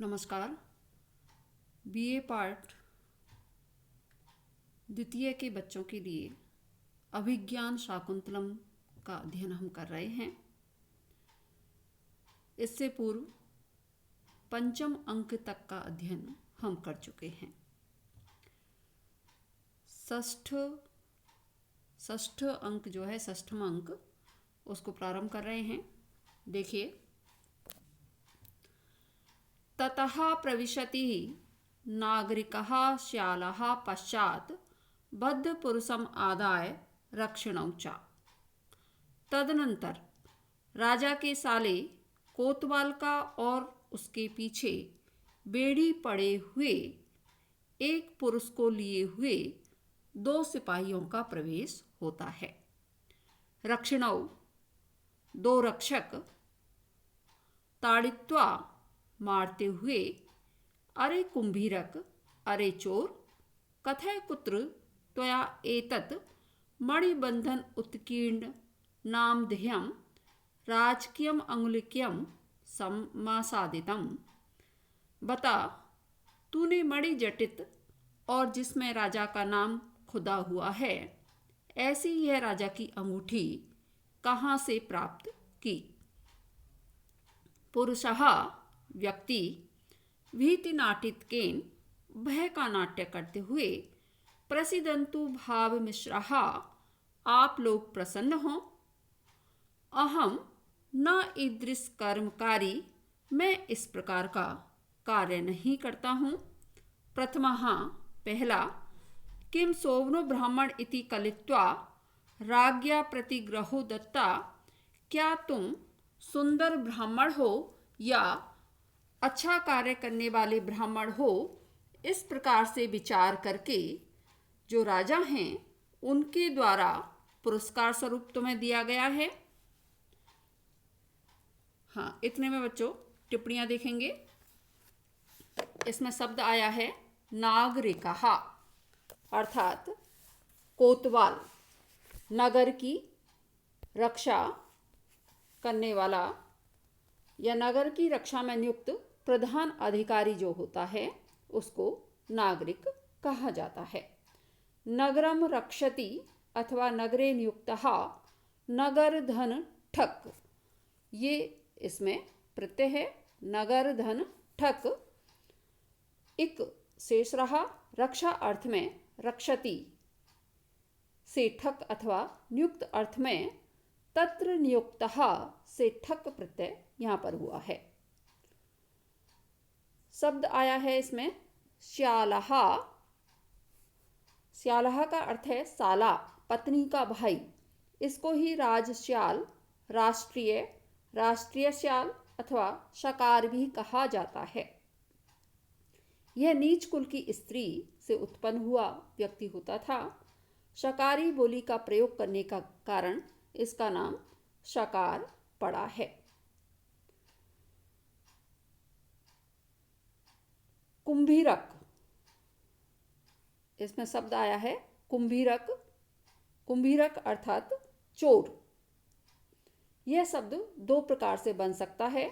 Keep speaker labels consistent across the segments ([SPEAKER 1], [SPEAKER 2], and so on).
[SPEAKER 1] नमस्कार। BA part द्वितीय के बच्चों के लिए अभिज्ञान शाकुंतलम का अध्ययन हम कर रहे हैं। इससे पूर्व पंचम अंक तक का अध्ययन हम कर चुके हैं। षष्ठ अंक जो है, षष्ठम अंक, उसको प्रारंभ कर रहे हैं। देखिए, ततः प्रविशति नागरिकः श्यालः पश्चात् बद्धपुरुषम आदाय रक्षणौ च। तदनंतर राजा के साले कोतवाल का और उसके पीछे बेड़ी पड़े हुए एक पुरुष को लिए हुए 2 सिपाहियों का प्रवेश होता है। रक्षणौ 2 रक्षक, ताड़ित्वा मारते हुए, अरे कुंभीरक, अरे चोर, कथय कुत्र त्वया एतत् मणिबंधन उत्कीर्ण नामधेयं राजकीयम अंगुलिक्यम समासादितम। बता, तूने मणि जटित और जिसमें राजा का नाम खुदा हुआ है, ऐसी यह राजा की अंगूठी कहाँ से प्राप्त की? पुरुषः व्यक्ति भीति नाटितकेन, भय का नाट्य करते हुए, प्रसिदंतु भाव मिश्रः, आप लोग प्रसन्न हो। अहम न ईदृश कर्मकारी, मैं इस प्रकार का कार्य नहीं करता हूँ। प्रथमः पहला, किम सोवनो ब्राह्मण इति कलित्वा राज्ञा प्रतिग्रहो दत्ता, क्या तुम सुंदर ब्राह्मण हो या अच्छा कार्य करने वाले ब्राह्मण हो, इस प्रकार से विचार करके जो राजा हैं उनके द्वारा पुरस्कार स्वरूप तुम्हें दिया गया है। हाँ, इतने में बच्चों टिप्पणियां देखेंगे। इसमें शब्द आया है नागरिकः, अर्थात कोतवाल, नगर की रक्षा करने वाला या नगर की रक्षा में नियुक्त प्रधान अधिकारी जो होता है उसको नागरिक कहा जाता है। नगरम रक्षति अथवा नगरे नियुक्तः नगर धन ठक, ये इसमें प्रत्यय है। नगर धन ठक इक शेष रहा। रक्षा अर्थ में रक्षति से ठक अथवा नियुक्त अर्थ में तत्र नियुक्तः से ठक प्रत्यय यहाँ पर हुआ है। शब्द आया है इसमें श्यालः। श्यालः का अर्थ है साला, पत्नी का भाई। इसको ही राजश्याल, राष्ट्रीय श्याल अथवा शकार भी कहा जाता है। यह नीच कुल की स्त्री से उत्पन्न हुआ व्यक्ति होता था। शकारी बोली का प्रयोग करने का कारण इसका नाम शकार पड़ा है। कुंभीरक, इसमें शब्द आया है कुंभीरक। कुंभीरक अर्थात चोर। यह शब्द 2 प्रकार से बन सकता है।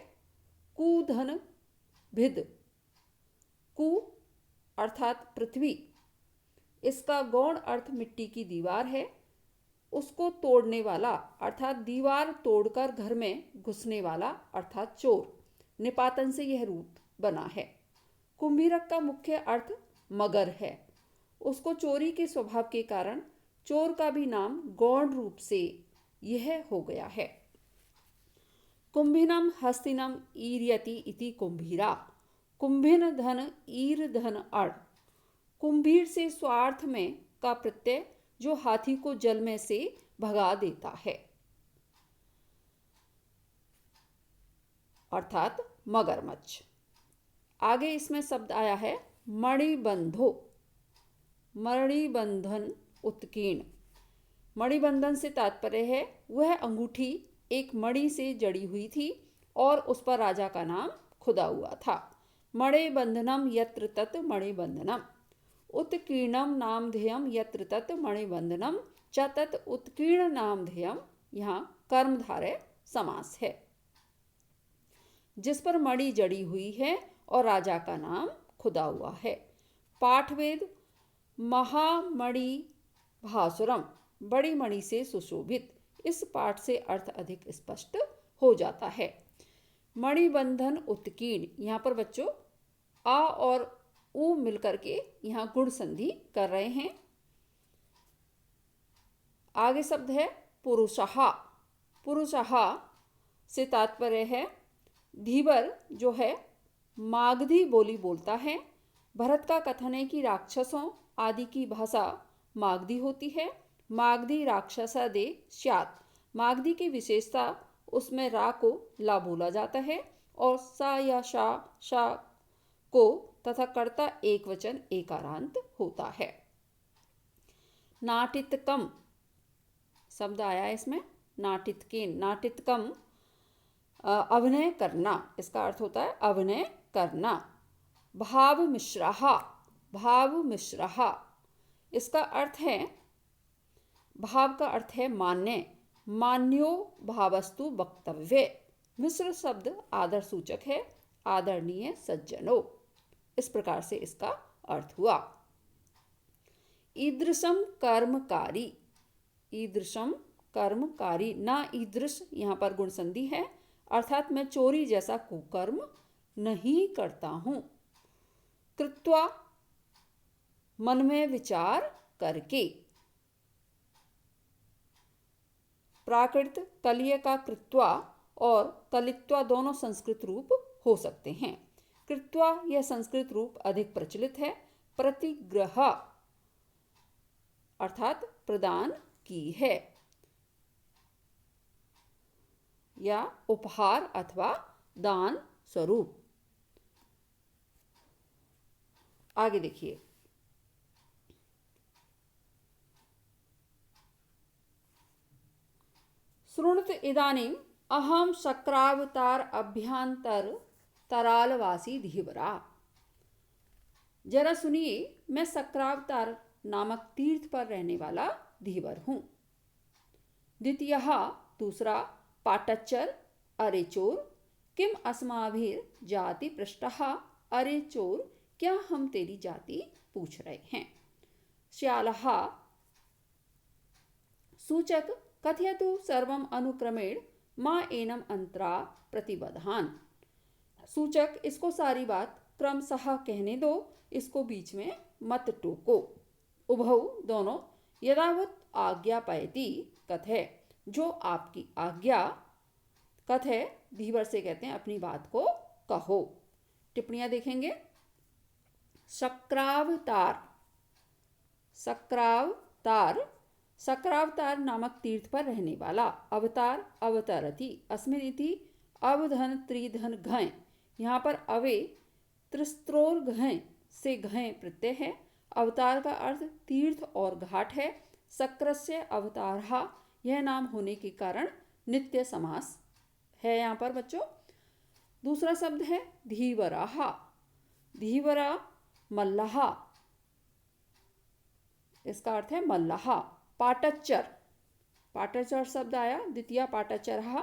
[SPEAKER 1] कु धन भिद। कु अर्थात पृथ्वी, इसका गौण अर्थ मिट्टी की दीवार है। उसको तोड़ने वाला अर्थात दीवार तोड़कर घर में घुसने वाला अर्थात चोर। निपातन से यह रूप बना है। कुंभीरक का मुख्य अर्थ मगर है। उसको चोरी के स्वभाव के कारण चोर का भी नाम गौण रूप से यह हो गया है। कुंभिनम हस्तिनम ईर्यति इति कुंभीरा। कुंभिन धन ईर धन अण। कुंभीर से स्वार्थ में का प्रत्यय जो हाथी को जल में से भगा देता है, अर्थात मगरमच्छ। आगे इसमें शब्द आया है मणिबंधो। मणिबंधन उत्कीर्ण। मणिबंधन से तात्पर्य है वह अंगूठी एक मणि से जड़ी हुई थी और उस पर राजा का नाम खुदा हुआ था। मणिबंधनम यत्र तत् मणिबंधनम। उत्कीर्णम नामधेयम यत्र तत् मणिबंधनम च तत् उत्कीर्ण नामधेयम। यहाँ कर्मधारय समास है। जिस पर मणि जड़ी हुई है और राजा का नाम खुदा हुआ है। पाठवेद महामणि भासुरम, बड़ी मणि से सुशोभित। इस पाठ से अर्थ अधिक स्पष्ट हो जाता है। मणिबंधन उत्कीर्ण, यहाँ पर बच्चों आ और उ मिलकर के यहाँ गुण संधि कर रहे हैं। आगे शब्द है पुरुषः। पुरुषः से तात्पर्य है धीवर जो है मागधी बोली बोलता है। भरत का कथन है कि राक्षसों आदि की भाषा मागधी होती है। मागधी राक्षसादे स्यात्, मागधी की विशेषता उसमें रा को ला बोला जाता है और सा या शा को तथा कर्ता एक वचन एकारांत होता है। नाटितकम शब्द आया है इसमें, नाटितकेन, नाटितकम अभिनय करना, इसका अर्थ होता है अभिनय करना। भाव मिश्रः, भाव मिश्रः इसका अर्थ है, भाव का अर्थ है मान्य, मान्यो भावस्तु वक्तव्य। मिश्र शब्द आदर सूचक है, आदरणीय सज्जनों, इस प्रकार से इसका अर्थ हुआ। ईदृशम कर्मकारी, ईदृशम कर्मकारी, ना ईदृश यहाँ पर गुण संधि है, अर्थात मैं चोरी जैसा कुकर्म नहीं करता हूँ। कृत्वा मन में विचार करके, प्राकृत कलिय का कृत्वा और कलित्वा दोनों संस्कृत रूप हो सकते हैं। कृत्वा यह संस्कृत रूप अधिक प्रचलित है। प्रतिग्रह अर्थात प्रदान की है या उपहार अथवा दान स्वरूप। आगे देखिए, शृणुत इदानीम अहम शक्रावतार अभ्यंतर तरालवासी धीवरा। जरा सुनिए, मैं शक्रावतार नामक तीर्थ पर रहने वाला धीवर हूँ। द्वितीय दूसरा, पाटच्चर अरे चोर, किम अस्माभिर जाति पृष्ठः, अरे चोर क्या हम तेरी जाति पूछ रहे हैं। श्यालः सूचक कथयतु सर्वम अनुक्रमेण माँ एनम अंतरा प्रतिबधान। सूचक इसको सारी बात क्रमशः कहने दो, इसको बीच में मत टोको। उभौ दोनों, यदावत आज्ञा पायति कथय, जो आपकी आज्ञा, कथय धीवर से कहते हैं अपनी बात को कहो। टिप्पणियां देखेंगे। शक्रावतार, शक्रावतार, शक्रावतार नामक तीर्थ पर रहने वाला। अवतार अवतरति, अस्मिन् इति अवधन त्रिधन घय, यहाँ पर अवे त्रिस्त्रोर घय से घय प्रत्यय है। अवतार का अर्थ तीर्थ और घाट है। शक्रस्य अवतारः, यह नाम होने के कारण नित्य समास है यहाँ पर बच्चों। दूसरा शब्द है धीवराः, धीवरा मल्लः, इसका अर्थ है मल्लः। पाटच्चर, पाटच्चर शब्द आया। द्वितीय पाटच्चरः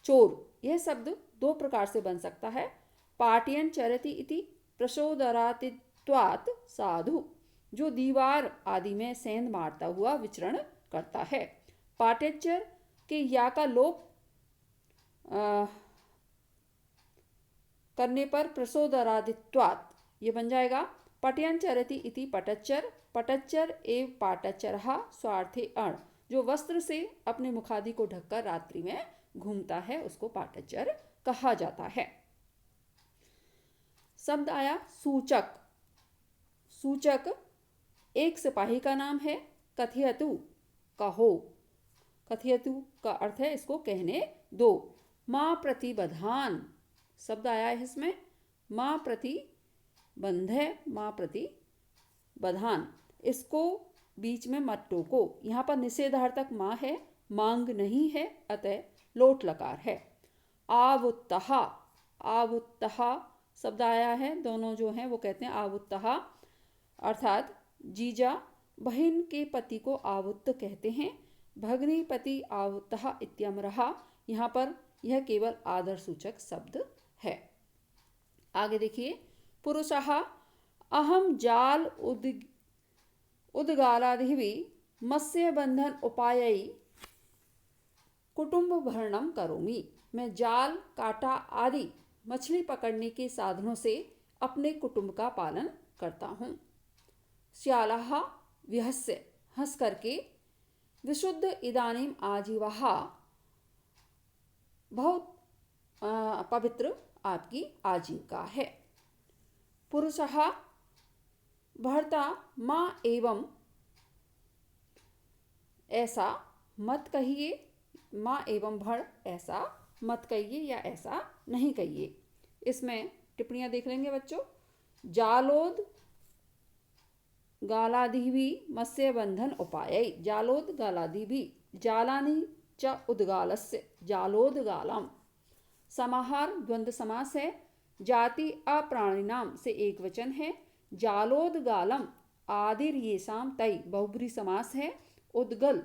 [SPEAKER 1] चोर, यह शब्द दो प्रकार से बन सकता है। पाटयन चरति इति प्रसोदरातित्वात् साधु, जो दीवार आदि में सेंध मारता हुआ विचरण करता है। पाटच्चर के या का लोप करने पर प्रसोदरादित्वात् ये बन जाएगा पटयन चरति इति पटच्चर, पटच्चर एव पाटच्चरः स्वार्थे अण, जो वस्त्र से अपने मुखादि को ढककर रात्रि में घूमता है उसको पाटच्चर कहा जाता है। शब्द आया सूचक, सूचक एक सिपाही का नाम है। कथयतु कहो, कथयतु का अर्थ है इसको कहने दो। माँ प्रतिबधान शब्द आया है इसमें, माँ प्रति बंध है, माँ प्रति बधान, इसको बीच में मत टोको। यहाँ पर निषेधार्थक माँ है, मांग नहीं है, अतः लोट लकार है। आवुत्तः, आवुत्तः शब्द आया है, दोनों जो हैं वो कहते हैं आवुत्तः, अर्थात जीजा बहन के पति को आवुत्त कहते हैं। भगनी पति आवुत्तः इत्यमरः, यहाँ पर यह केवल आदर सूचक शब्द है। आगे देखिए, पुरुषः अहम जाल उद्गालादिभिः मत्स्यबंधन उपायै कुटुंब भरणम करोमि। मैं जाल, कांटा आदि मछली पकड़ने के साधनों से अपने कुटुंब का पालन करता हूँ। श्यालः विहस्य, हंस करके, विशुद्ध इदानीम आजीवः, बहुत पवित्र आपकी आजीविका है। पुरुषः भर्ता माँ एवं, ऐसा मत कहिए, माँ एवं भर ऐसा मत कहिए या ऐसा नहीं कहिए। इसमें टिप्पणियां देख लेंगे बच्चों। जालोद गालादिभि मत्स्य बंधन उपाय, जालोद गालादिभि, जालानि च उद्गालस्य जालोदगालम। समाहार द्वंद्व समास है। जाति अप्राणिनाम से एक वचन है। जालोदगालम आदिर येषाम तय बहुब्री समास है। उद्गल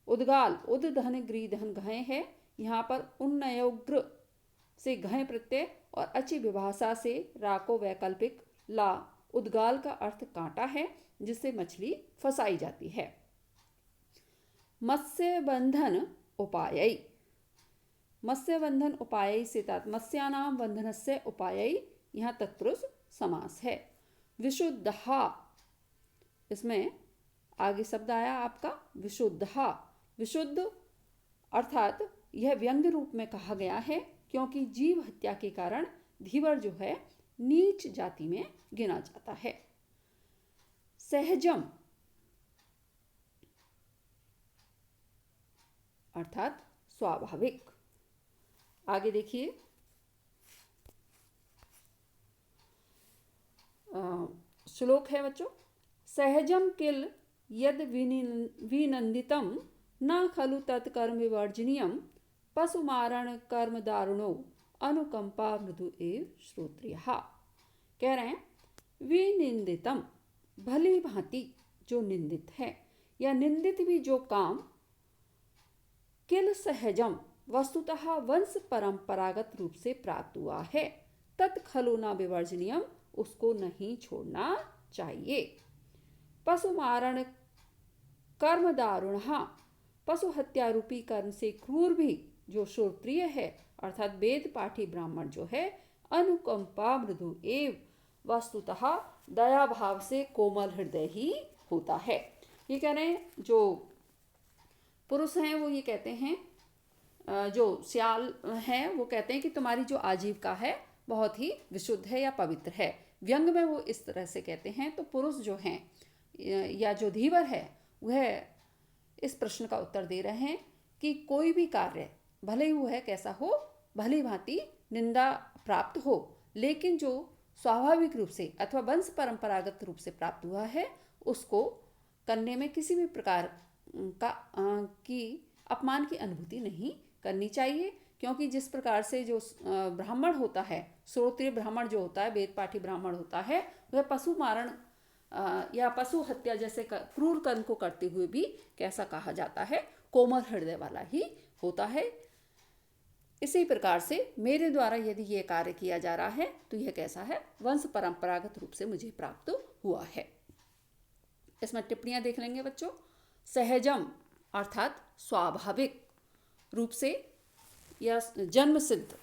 [SPEAKER 1] उद्गाल उद धन ग्री धन घय है। यहाँ पर उन्नयोग्र से घय प्रत्यय और अच्छी विभाषा से राको वैकल्पिक ला। उद्गाल का अर्थ कांटा है जिससे मछली फंसाई जाती है। मत्स्य बंधन उपाय, मत्स्य बंधन उपाय से तात मत्स्यानाम बंधनस्य उपाय, यहाँ तत्पुरुष समास है। विशुद्धः, इसमें आगे शब्द आया आपका विशुद्धः। विशुद्ध अर्थात यह व्यंग्य रूप में कहा गया है क्योंकि जीव हत्या के कारण धीवर जो है नीच जाति में गिना जाता है। सहजम अर्थात स्वाभाविक। आगे देखिए, श्लोक है बच्चों। सहजम किल यद विनंदितम न खलु तत्कर्म विवर्जनीयम पशुमारण कर्म दारुणो अनुकंपा मृदु एव श्रोत्रियः। कह रहे हैं विनिंदितम, भली भांति जो निंदित है या निंदित भी जो काम, किल सहजम वस्तुतः वंश परंपरागत रूप से प्राप्त हुआ है, तत्खलु न विवर्जनीयम उसको नहीं छोड़ना चाहिए। पशु मारण कर्म दारुण, पशु हत्या रूपी कर्म से क्रूर भी जो श्रोत्रिय है अर्थात वेद पाठी ब्राह्मण जो है, अनुकंपा मृदु एव वस्तुतः दया भाव से कोमल हृदय ही होता है। ये कह रहे हैं जो पुरुष हैं वो ये कहते हैं, जो सियाल हैं वो कहते हैं कि तुम्हारी जो आजीविका है बहुत ही विशुद्ध है या पवित्र है। व्यंग में वो इस तरह से कहते हैं। तो पुरुष जो हैं या जो धीवर है वह इस प्रश्न का उत्तर दे रहे हैं कि कोई भी कार्य भले ही वो है कैसा हो, भली भांति निंदा प्राप्त हो, लेकिन जो स्वाभाविक रूप से अथवा वंश परंपरागत रूप से प्राप्त हुआ है उसको करने में किसी भी प्रकार का की अपमान की अनुभूति नहीं करनी चाहिए। क्योंकि जिस प्रकार से जो ब्राह्मण होता है, श्रोत्रिय ब्राह्मण जो होता है, वेद पाठी ब्राह्मण होता है, वह पशु मारण या पशु हत्या जैसे क्रूर कर्म को करते हुए भी कैसा कहा जाता है, कोमल हृदय वाला ही होता है। इसी प्रकार से मेरे द्वारा यदि ये कार्य किया जा रहा है तो यह कैसा है, वंश परंपरागत रूप से मुझे प्राप्त हुआ है। इसमें टिप्पणियां देख लेंगे बच्चों। सहजम अर्थात स्वाभाविक रूप से या जन्म सिद्ध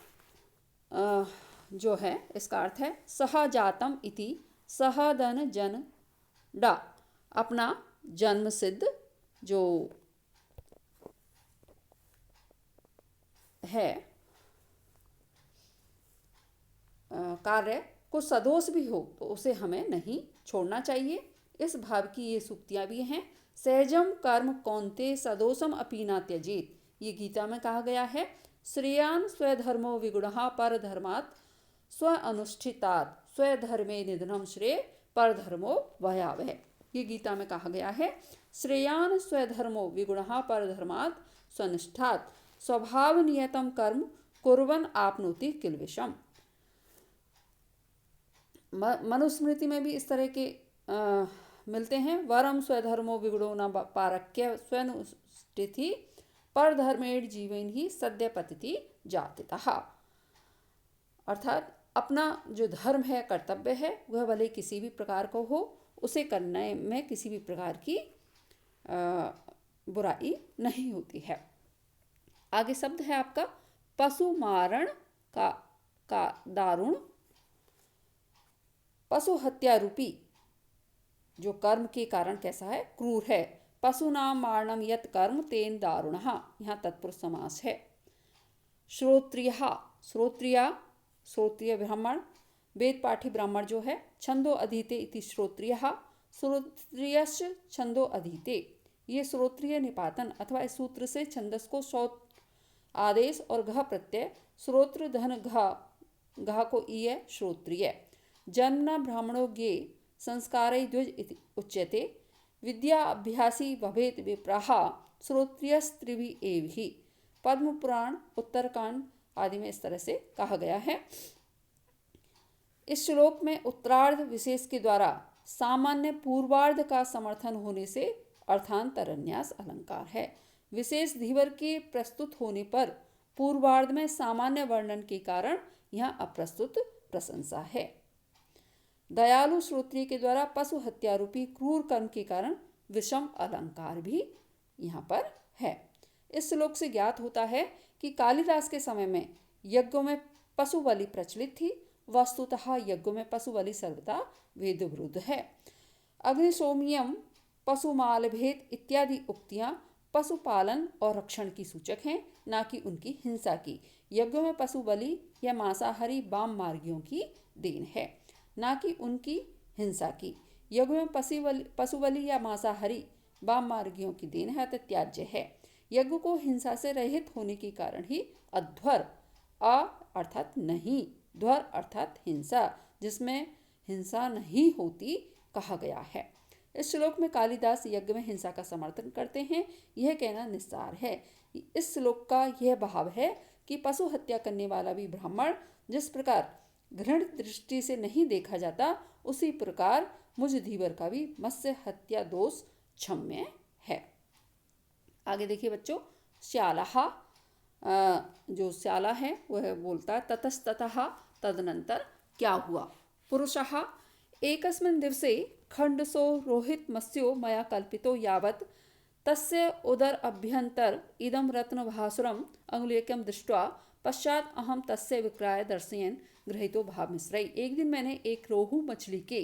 [SPEAKER 1] जो है, इसका अर्थ है सहजातम इति सहदन जन डा, अपना जन्म सिद्ध जो है कार्य को सदोष भी हो तो उसे हमें नहीं छोड़ना चाहिए। इस भाव की ये सूक्तियां भी हैं। सहजम कर्म कौन्ते सदोषम अपि न त्यजेत, ये गीता में कहा गया है। श्रेयान स्वधर्मो विगुणः परधर्मात् स्व अनुष्ठितात् स्वधर्मे निधनम श्रेय परधर्मो भयावह, ये गीता में कहा गया है। श्रेयान स्वधर्मो विगुणः परधर्मात् स्वनिष्ठात् स्वभाव नियतम कर्म कुर्वन् आपनोति किल्बिषम्। मनुस्मृति में भी इस तरह के मिलते हैं। वरम स्वधर्मो विगुणो न पारक्य स्वनुष्ठिति परधर्मेण जीवन ही सद्य पतिति जातितः, अर्थात अपना जो धर्म है, कर्तव्य है, वह भले किसी भी प्रकार का हो, उसे करने में किसी भी प्रकार की बुराई नहीं होती है। आगे शब्द है आपका पशु मारण का दारुण। पशु हत्या रूपी जो कर्म के कारण कैसा है, क्रूर है। पशु नाम मारणम यत कर्म तेन दारुण, यहाँ तत्पुरुष समास है। श्रोत्रिय, श्रोत्रिय ब्राह्मण, वेद पाठी ब्राह्मण जो है। छंदो अधीते इति श्रोत्रिय, श्रोत्रियश्च छंदो अधीते। ये श्रोत्रिय निपातन अथवा इस सूत्र से छंदस को श्रोत आदेश और घ प्रत्यय, श्रोत्र धन घ को ई है, श्रोत्रिय। जन्म ब्राह्मणो ज्ञे संस्कारै द्विज इति उच्यते। विद्या अभ्यासी भवेत विप्राह, श्रोत्रियस्त्रिभि एव ही। पद्म पुराण, उत्तरकांड आदि में इस तरह से कहा गया है। इस श्लोक में उत्तरार्ध विशेष के द्वारा सामान्य पूर्वार्ध का समर्थन होने से अर्थांतरन्यास अलंकार है। विशेष धीवर के प्रस्तुत होने पर पूर्वार्ध में सामान्य वर्णन के कारण यहाँ अप्रस्तुत प्रशंसा है। दयालु श्रोत्रिय के द्वारा पशु हत्या रूपी क्रूर कर्म के कारण विषम अलंकार भी यहाँ पर है। इस श्लोक से ज्ञात होता है कि कालिदास के समय में यज्ञों में पशु बलि प्रचलित थी। वस्तुतः यज्ञों में पशु बलि सर्वथा वेद विरुद्ध है। अग्निशोमियम, पशुमाल भेद इत्यादि उक्तियाँ पशुपालन और रक्षण की सूचक हैं, ना कि उनकी हिंसा की। यज्ञों में पशु बलि या मांसाहारी वाम मार्गियों की देन है, ना कि उनकी हिंसा की। यज्ञों में पशु बलि या मांसाहारी वाम मार्गियों की देन है, अतः त्याज्य है। यज्ञ को हिंसा से रहित होने के कारण ही अध्वर, अर्थात नहीं, ध्वर अर्थात हिंसा, जिसमें हिंसा नहीं होती, कहा गया है। इस श्लोक में कालिदास यज्ञ में हिंसा का समर्थन करते हैं, यह कहना निस्सार है। इस श्लोक का यह भाव है कि पशु हत्या करने वाला भी ब्राह्मण जिस प्रकार घृणित दृष्टि से नहीं देखा जाता, उसी प्रकार मुझ धीवर का भी मत्स्य हत्या दोष क्षम्य है। आगे देखिए बच्चों, श्यालः, जो श्याला है वह बोलता है ततस्ततः, तदनंतर क्या हुआ। पुरुषः, एकस्मिन् दिवसे खंडसो रोहित मत्स्यो मया कल्पितो यावत् तस्य उदर अभ्यंतर इदं रत्न भासुरम अंगुलीयकं दृष्ट्वा पश्चात अहम तस्य विक्राय दर्शयन गृहीतो भाव मिश्रई। एक दिन मैंने एक रोहू मछली के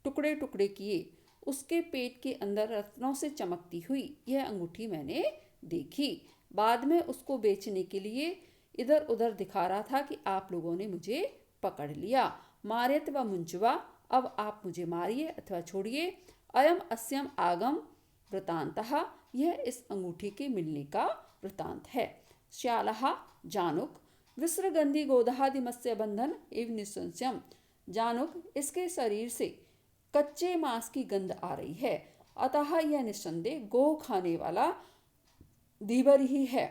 [SPEAKER 1] टुकड़े टुकड़े किए, उसके पेट के अंदर रत्नों से चमकती हुई यह अंगूठी मैंने देखी। बाद में उसको बेचने के लिए इधर उधर दिखा रहा था कि आप लोगों ने मुझे पकड़ लिया। मार्यत व मुंचवा, अब आप मुझे मारिए अथवा छोड़िए। अयम अस्यम आगम वृतांतः, यह इस अंगूठी के मिलने का वृतांत है। श्यालः, जानुक, विसृगंधि गोदादि मत्स्य बंधन एवं निसंशयम। जानुक, इसके शरीर से कच्चे मांस की गंध आ रही है, अतः यह निस्संदेह गो खाने वाला धीवर ही है।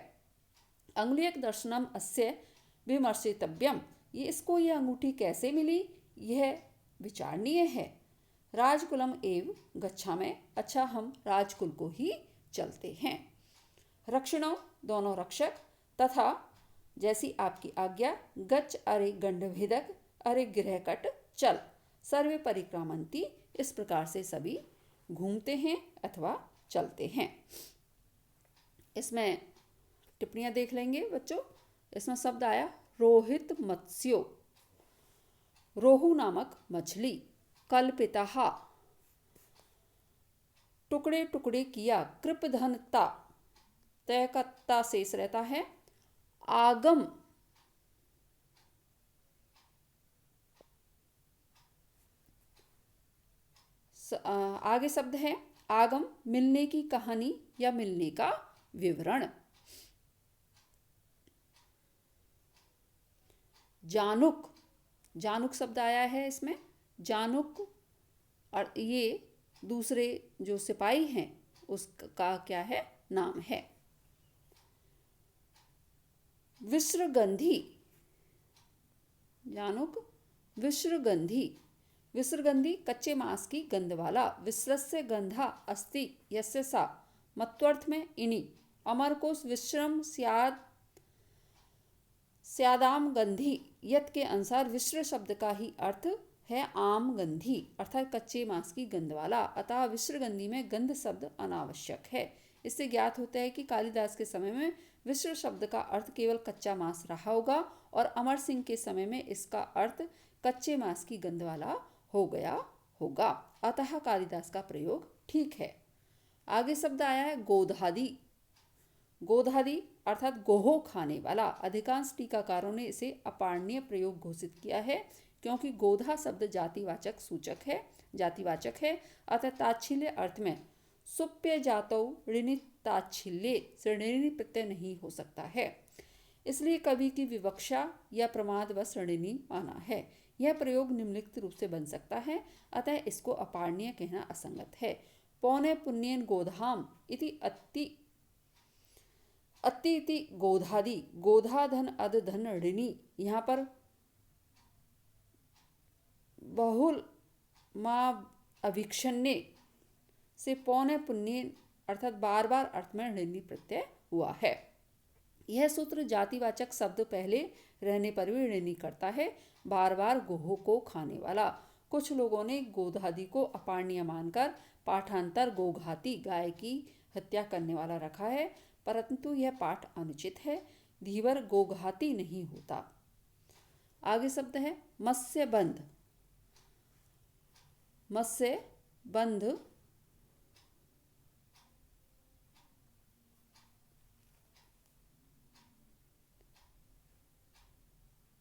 [SPEAKER 1] अंगुलीयक दर्शनम अस्य विमर्शितव्यम, इसको यह अंगूठी कैसे मिली, यह विचारणीय है। राजकुलम एव गच्छामः, अच्छा हम राजकुल को ही चलते हैं। रक्षणों, दोनों रक्षक, तथा जैसी आपकी आज्ञा। गच्छ, अरे गंडभेदक, अरे गृहकट, चल। सर्वे परिक्रामंती, इस प्रकार से सभी घूमते हैं अथवा चलते हैं। इसमें टिप्पणियां देख लेंगे बच्चों। इसमें शब्द आया रोहित मत्स्यो, रोहू नामक मछली। कल्पितः, टुकड़े टुकड़े किया। कृपधनता, तयकत्ता शेष रहता है। आगम, आगे शब्द है आगम, मिलने की कहानी या मिलने का विवरण। जानुक, जानुक शब्द आया है इसमें। जानुक और ये दूसरे जो सिपाही हैं उसका क्या है, नाम है। विसृगंधी, जानुक विसृगंधी, विसृगंधी कच्चे मांस की गंध वाला। विसृस्य गंधा अस्ति यस्य सा, मत्वर्थ में इनी। अमर कोश विश्रम स्याद स्यादाम गंधी यत के अनुसार विश्र शब्द का ही अर्थ है आम गंधी अर्थात कच्चे मांस की गंध वाला, अतः विश्रगंधी में गंध शब्द अनावश्यक है। इससे ज्ञात होता है कि कालिदास के समय में विश्र शब्द का अर्थ केवल कच्चा मांस रहा होगा और अमर सिंह के समय में इसका अर्थ कच्चे मांस की गंध वाला हो गया होगा, अतः कालिदास का प्रयोग ठीक है। आगे शब्द आया है गोधादी। गोधादी अर्थात गोहो खाने वाला। अधिकांश टीकाकारों ने इसे अपारणीय प्रयोग घोषित किया है क्योंकि गोधा शब्द जातिवाचक है अतः ताच्छिल्य अर्थ में सुप्य जातौ ऋणि ताच्छिल्य से ऋणि प्रत्यय नहीं हो सकता है, इसलिए कवि की विवक्षा या प्रमाद व ऋणिनी माना है। यह प्रयोग निम्नलिखित रूप से बन सकता है, अतः इसको अपारणीय कहना असंगत है। पौने पुण्यन गोधाम इति अति इति गोधादि, गोधा धन अध धन ऋणी, यहाँ पर बहुल माँ अभिक्षण्य से पौने पुण्य अर्थात बार बार अर्थ में ऋणी प्रत्यय हुआ है। यह सूत्र जातिवाचक शब्द पहले रहने पर भी ऋणी करता है, बार बार गोहो को खाने वाला। कुछ लोगों ने गोधादि को अपारणीय मानकर पाठांतर गोघाती गाय की हत्या करने वाला रखा है, परंतु यह पाठ अनुचित है। धीवर गोघाती नहीं होता। आगे शब्द है मत्स्य बंध। मत्स्य बंध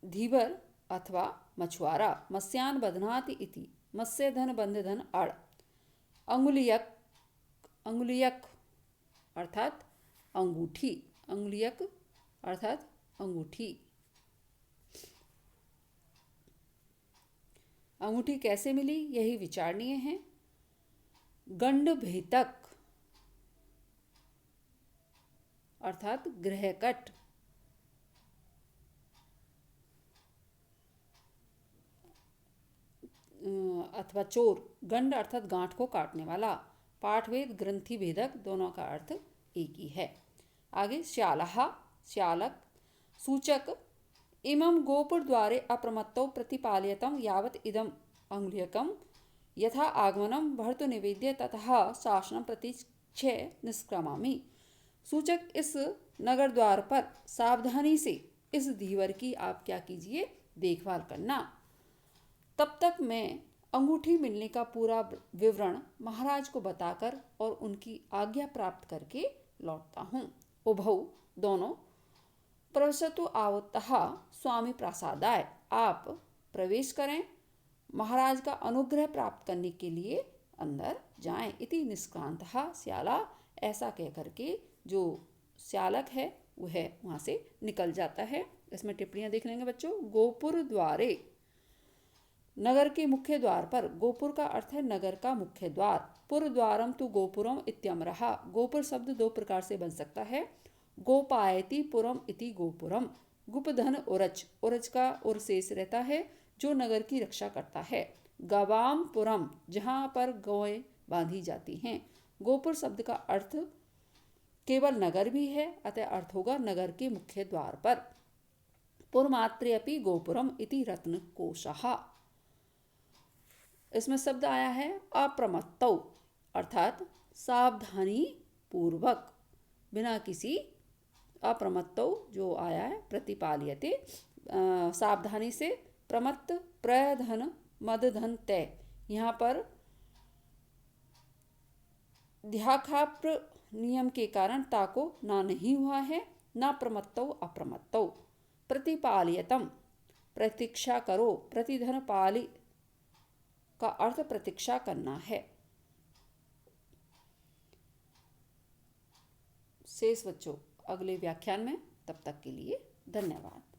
[SPEAKER 1] धीवर अथवा मछुआरा। मत्स्यान बध्नाति इति मत्स्य धन बंध धन अड़। अंगुलियक अर्थात अंगूठी। अंगुलियक अर्थात अंगूठी। अंगूठी कैसे मिली यही विचारणीय है। गंड भेतक अर्थात ग्रहकट। अथवा चोर। गंड अर्थात गांठ को काटने वाला। पाठवेद ग्रंथि भेदक दोनों का अर्थ एक ही है। आगे श्यालहा श्यालक। सूचक इमं गोपुर द्वारे अप्रमत्तौ प्रतिपाल्यतं यावत् इदम् अंगुलीयकं यथा आगमनं भर्तु निवेद्य ततः शासनं प्रतीक्ष्य निष्क्रमामि। सूचक इस नगर द्वार पर सावधानी से इस धीवर की आप क्या कीजिए देखभाल करना, तब तक मैं अंगूठी मिलने का पूरा विवरण महाराज को बताकर और उनकी आज्ञा प्राप्त करके लौटता हूँ। उभौ दोनों प्रवसतु आवतः स्वामी प्रासादाय, आप प्रवेश करें, महाराज का अनुग्रह प्राप्त करने के लिए अंदर जाएं। इति निष्क्रांतः श्याला, ऐसा कह करके जो श्यालक है वह वहाँ से निकल जाता है। इसमें टिप्पणियाँ देख लेंगे बच्चों। गोपुर द्वारे नगर के मुख्य द्वार पर। गोपुर का अर्थ है नगर का मुख्य द्वार। पुर द्वारम तु गोपुरम इत्यमरहा। गोपुर शब्द दो प्रकार से बन सकता है। गोपायति पुरम इति गोपुरम। गुपधन उरच, उरच का उर शेष रहता है जो नगर की रक्षा करता है। गवाम पुरम, जहाँ पर गौएं बांधी जाती हैं। गोपुर शब्द का अर्थ केवल नगर भी है, अतः अर्थ होगा नगर के मुख्य द्वार पर। पुरमात्रे अपि गोपुरम इति रत्न कोशः। इसमें शब्द आया है अप्रमत्तौ अर्थात सावधानी पूर्वक, बिना किसी अप्रमत्तौ जो आया है प्रतिपाल्यते, सावधानी से। प्रमत्त प्रधन मदधन तय, यहाँ पर ध्याखाप्र नियम के कारण ताको ना नहीं हुआ है, ना प्रमत्तौ अप्रमत्तौ। प्रतिपाल्यतम प्रतीक्षा करो, प्रतिधन पाली का अर्थ प्रतीक्षा करना है। शेष बच्चों अगले व्याख्यान में, तब तक के लिए धन्यवाद।